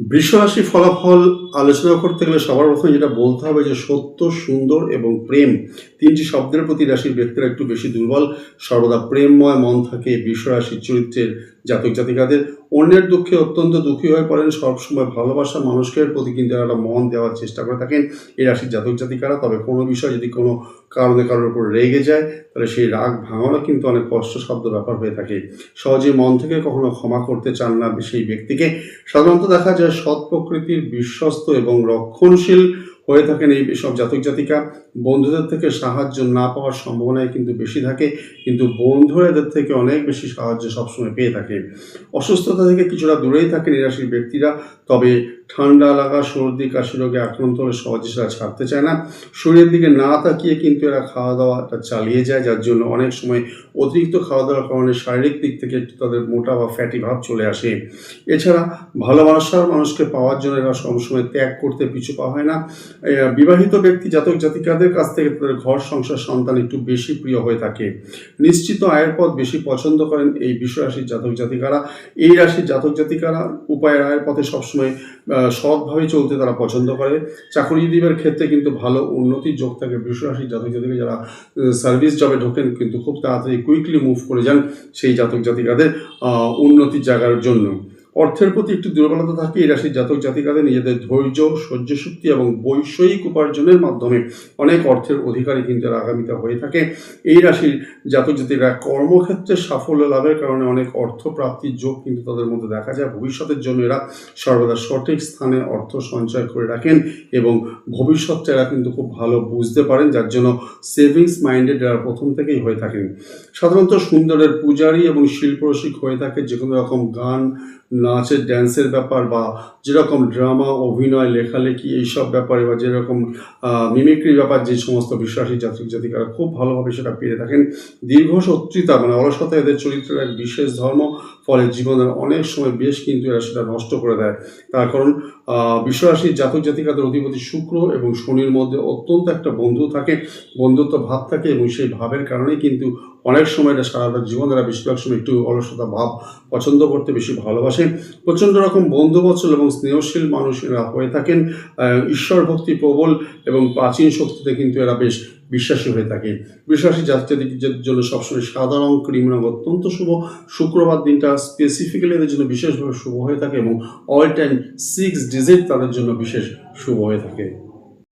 বৃষরাশি ফলাফল আলোচনা করতে গেলে সবার প্রথমে যেটা বলতে হবে যে সত্য, সুন্দর এবং প্রেম ৩টি শব্দের প্রতি রাশির ব্যক্তিরা একটু বেশি দুর্বল। সর্বদা প্রেমময় মন থাকে বৃষরাশির চরিত্রের জাতক জাতিকাদের। অন্যের দুঃখে অত্যন্ত দুঃখী হয়ে পড়েন, সবসময় ভালোবাসা মানুষের প্রতি কিন্তু একটা মন দেওয়ার চেষ্টা করে থাকেন এই রাশির জাতক জাতিকারা। তবে কোনো বিষয় যদি কোনো কারণে কারোর উপর রেগে যায় তাহলে সেই রাগ ভাঙানো কিন্তু অনেক কষ্টসাধ্য ব্যাপার হয়ে থাকে। সহজে মন থেকে কখনো ক্ষমা করতে চান না সেই ব্যক্তিকে। সাধারণত দেখা যায় সৎ প্রকৃতির, বিশ্বস্ত এবং রক্ষণশীল হয়ে থাকেন এই সব জাতক জাতিকা। বন্ধুদের থেকে সাহায্য না পাওয়ার সম্ভাবনাই কিন্তু বেশি থাকে, কিন্তু বন্ধুরা এদের থেকে অনেক বেশি সাহায্য সবসময় পেয়ে থাকে। অসুস্থতা থেকে কিছুটা দূরেই থাকেন এই রাশির ব্যক্তিরা। তবে ঠান্ডা লাগা, সর্দি, কাশি রোগে আক্রান্ত হলে সহজে সেটা ছাড়তে চায় না। শরীরের দিকে না তাকিয়ে কিন্তু এরা খাওয়া দাওয়াটা চালিয়ে যায়, যার জন্য অনেক সময় অতিরিক্ত খাওয়া দাওয়ার কারণে শারীরিক দিক থেকে একটু তাদের মোটা বা ফ্যাটি ভাব চলে আসে। এছাড়া ভালোবাসার মানুষকে পাওয়ার জন্য এরা সবসময় ত্যাগ করতে পিছু পা হয় না। বিবাহিত ব্যক্তি জাতক জাতিকাদের কাছ থেকে তাদের ঘর সংসার সন্তান একটু বেশি প্রিয় হয়ে থাকে। নিশ্চিত আয়ের পথ বেশি পছন্দ করেন এই বিশ্বরাশির জাতক জাতিকারা। এই রাশির জাতক জাতিকারা উপায়ের আয়ের পথে সবসময় সৎভাবে চলতে তারা পছন্দ করে। চাকরিজীবীদের ক্ষেত্রে কিন্তু ভালো উন্নতির যোগ থাকে। বিশ্বরাশির জাতক জাতিকা যারা সার্ভিস জবে ঢোকেন কিন্তু খুব তাড়াতাড়ি কুইকলি মুভ করে যান সেই জাতক জাতিকাদের উন্নতির জায়গার জন্য। অর্থের প্রতি একটু দুর্বলতা থাকে এই রাশির জাতক জাতিকাদের। নিজেদের ধৈর্য, সহ্য শক্তি এবং বৈষয়িক উপার্জনের মাধ্যমে অনেক অর্থের অধিকারী কিন্তু এরা আগামীতে হয়ে থাকে। এই রাশির জাতক জাতিকারা কর্মক্ষেত্রে সাফল্য লাভের কারণে অনেক অর্থ প্রাপ্তির যোগ কিন্তু তাদের মধ্যে দেখা যায়। ভবিষ্যতের জন্য এরা সর্বদা সঠিক স্থানে অর্থ সঞ্চয় করে রাখেন এবং ভবিষ্যৎটা এরা কিন্তু খুব ভালো বুঝতে পারেন, যার জন্য সেভিংস মাইন্ডেড এরা প্রথম থেকেই হয়ে থাকেন। সাধারণত সুন্দরের পূজারী এবং শিল্পরসিক হয়ে থাকে। যে কোনো রকম গান, নাচের, ড্যান্সের ব্যাপার বা যেরকম ড্রামা, অভিনয়, লেখালেখি এইসব ব্যাপারে বা যেরকম মিমিক্রির ব্যাপার যে সমস্ত বিশ্বাসী জাতক জাতিকারা খুব ভালোভাবে সেটা পেয়ে থাকেন। দীর্ঘ শত্রুতা মানে অলসতা এদের চরিত্রের এক বিশেষ ধর্ম, ফলে জীবনের অনেক সময় বেশ কিন্তু এরা সেটা নষ্ট করে দেয়। তার কারণ বিশ্বরাশির জাতক জাতিকাদের অধিপতি শুক্র এবং শনির মধ্যে অত্যন্ত একটা বন্ধুত্ব ভাব থাকে এবং সেই ভাবের কারণেই কিন্তু অনেক সময় এটা সারাটা জীবন এরা বেশিরভাগ সময় একটু অলসতা ভাব পছন্দ করতে বেশি ভালোবাসেন। প্রচণ্ড রকম বন্ধুবৎসল এবং স্নেহশীল মানুষ এরা হয়ে থাকেন। ঈশ্বর ভক্তি প্রবল এবং প্রাচীন শক্তিতে কিন্তু এরা বেশ বিশ্বাসী হয়ে থাকে। বিশ্বাসী জাতিদের জন্য সবসময় সাদা রং, ক্রিম রং অত্যন্ত শুভ। শুক্রবার দিনটা স্পেসিফিক্যালি এদের জন্য বিশেষভাবে শুভ হয়ে থাকে এবং অল টাইম 6 ডিজিট তাদের জন্য বিশেষ শুভ হয়ে থাকে।